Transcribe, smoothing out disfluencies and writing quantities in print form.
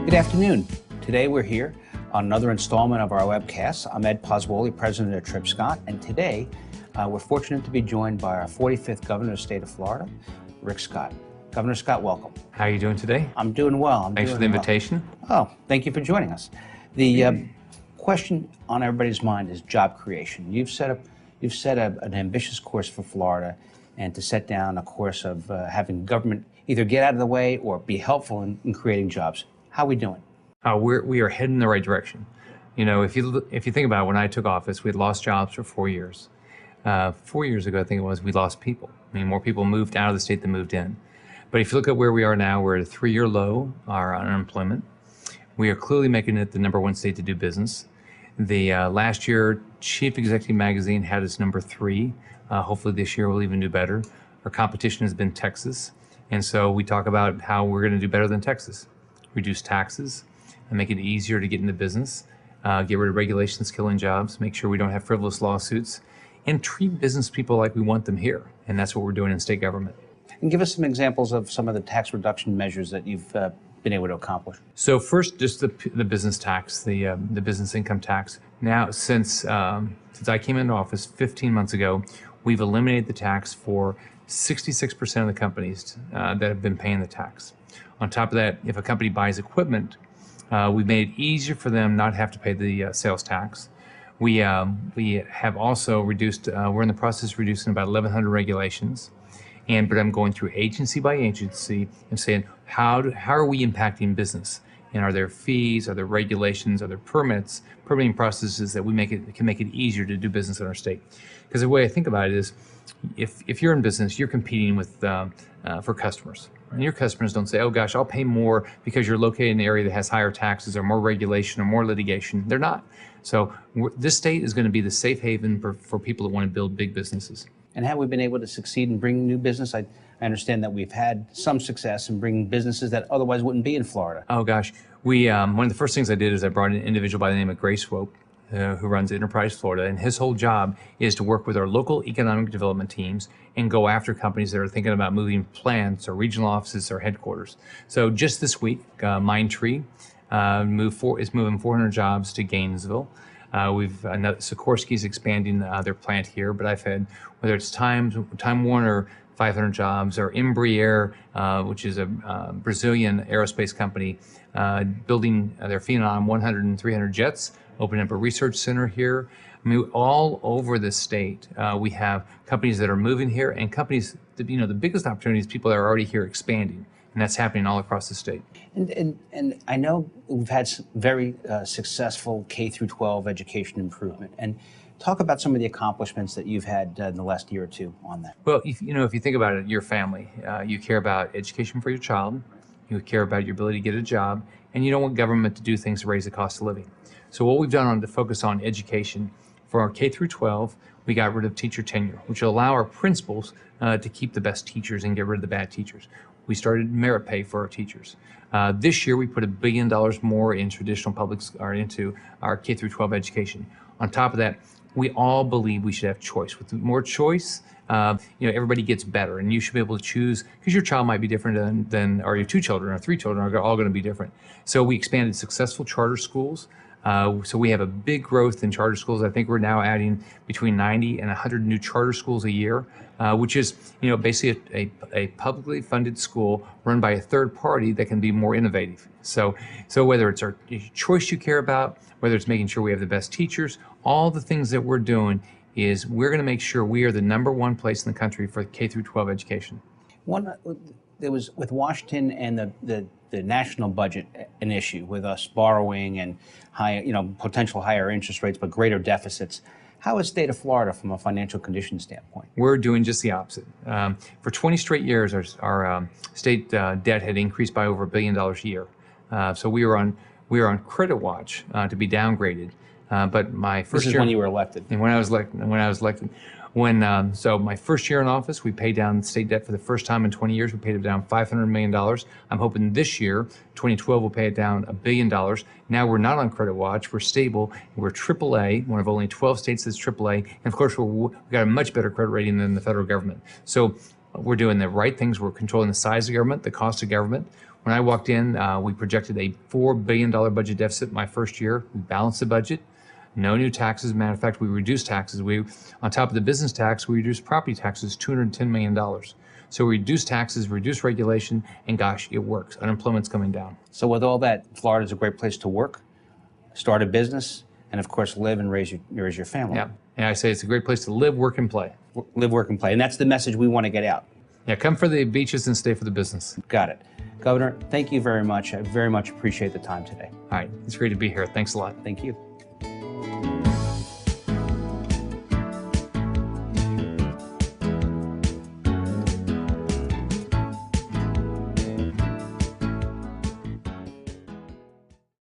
Good afternoon. Today we're here on another installment of our webcast. I'm Ed Poswoli, president of Trip Scott, and today we're fortunate to be joined by our 45th governor of the state of Florida, Rick Scott. Governor Scott, welcome. How are you doing today? I'm doing well. Thanks for the invitation. Oh, thank you for joining us. The question on everybody's mind is job creation. You've set an ambitious course for Florida, and to set down a course of having government either get out of the way or be helpful in creating jobs. How are we doing? We are heading in the right direction. You know, if you think about it, when I took office, we had lost jobs for 4 years. 4 years ago, I think it was, we lost people. I mean, more people moved out of the state than moved in. But if you look at where we are now, we're at a 3-year low, our unemployment. We are clearly making it the #1 state to do business. The last year, Chief Executive Magazine had us #3. Hopefully this year we'll even do better. Our competition has been Texas. And so we talk about how we're going to do better than Texas. Reduce taxes and make it easier to get into business, get rid of regulations killing jobs, make sure we don't have frivolous lawsuits, and treat business people like we want them here. And that's what we're doing in state government. And give us some examples of some of the tax reduction measures that you've been able to accomplish. So first, just the business tax, the business income tax. Now, since I came into office 15 months ago, we've eliminated the tax for 66% of the companies that have been paying the tax. On top of that, if a company buys equipment, we've made it easier for them not have to pay the sales tax. We have also reduced, we're in the process of reducing about 1,100 regulations. But I'm going through agency by agency and saying, how are we impacting business? And are there fees, are there regulations, are there permitting processes that can make it easier to do business in our state? Because the way I think about it is, if you're in business, you're competing with for customers. And your customers don't say, oh gosh, I'll pay more because you're located in an area that has higher taxes or more regulation or more litigation. They're not. So this state is going to be the safe haven for people that want to build big businesses. And have we been able to succeed in bringing new business? I understand that we've had some success in bringing businesses that otherwise wouldn't be in Florida. Oh gosh, one of the first things I did is I brought in an individual by the name of Grace Swope, who runs Enterprise Florida, and his whole job is to work with our local economic development teams and go after companies that are thinking about moving plants or regional offices or headquarters. So just this week, Mindtree is moving 400 jobs to Gainesville. Sikorsky's expanding their plant here, but I've had, whether it's Time Warner, 500 jobs, or Embraer, which is a Brazilian aerospace company, building their Phenom 100 and 300 jets, opening up a research center here. I mean, all over the state, we have companies that are moving here, and companies, the biggest opportunity is people that are already here expanding. And that's happening all across the state. And I know we've had some very successful K-12 education improvement. And talk about some of the accomplishments that you've had in the last year or two on that. Well, if you think about it, your family, you care about education for your child, you care about your ability to get a job, and you don't want government to do things to raise the cost of living. So what we've done to focus on education, for our K-12, we got rid of teacher tenure, which will allow our principals to keep the best teachers and get rid of the bad teachers. We started merit pay for our teachers. This year, we put $1 billion more in traditional into our K-12 education. On top of that, we all believe we should have choice. With more choice, everybody gets better, and you should be able to choose, because your child might be different or your 2 children or 3 children are all going to be different. So we expanded successful charter schools. So we have a big growth in charter schools. I think we're now adding between 90 and 100 new charter schools a year, which is, basically a publicly funded school run by a third party that can be more innovative. So whether it's our choice you care about, whether it's making sure we have the best teachers, all the things that we're doing is we're going to make sure we are the #1 place in the country for K-12 education. There was, with Washington and the national budget, an issue with us borrowing and potential higher interest rates, but greater deficits. How is the state of Florida from a financial condition standpoint? We're doing just the opposite. For 20 straight years, our state debt had increased by over $1 billion a year. So we were on credit watch to be downgraded. But my first year, this is when you were elected. And when I was elected. So my first year in office, we paid down state debt for the first time in 20 years. We paid it down $500 million. I'm hoping this year, 2012, we'll pay it down $1 billion. Now we're not on credit watch. We're stable. We're AAA, one of only 12 states that's AAA. And of course, we've got a much better credit rating than the federal government. So we're doing the right things. We're controlling the size of government, the cost of government. When I walked in, we projected a $4 billion budget deficit my first year. We balanced the budget. No new taxes. Matter of fact, we reduced taxes. On top of the business tax, we reduced property taxes $210 million. So we reduced taxes, reduced regulation, and gosh, it works. Unemployment's coming down. So with all that, Florida's a great place to work, start a business, and of course live and raise your family. Yeah, and I say it's a great place to live, work, and play. Live, work, and play. And that's the message we want to get out. Yeah, come for the beaches and stay for the business. Got it. Governor, thank you very much. I very much appreciate the time today. All right, it's great to be here. Thanks a lot. Thank you.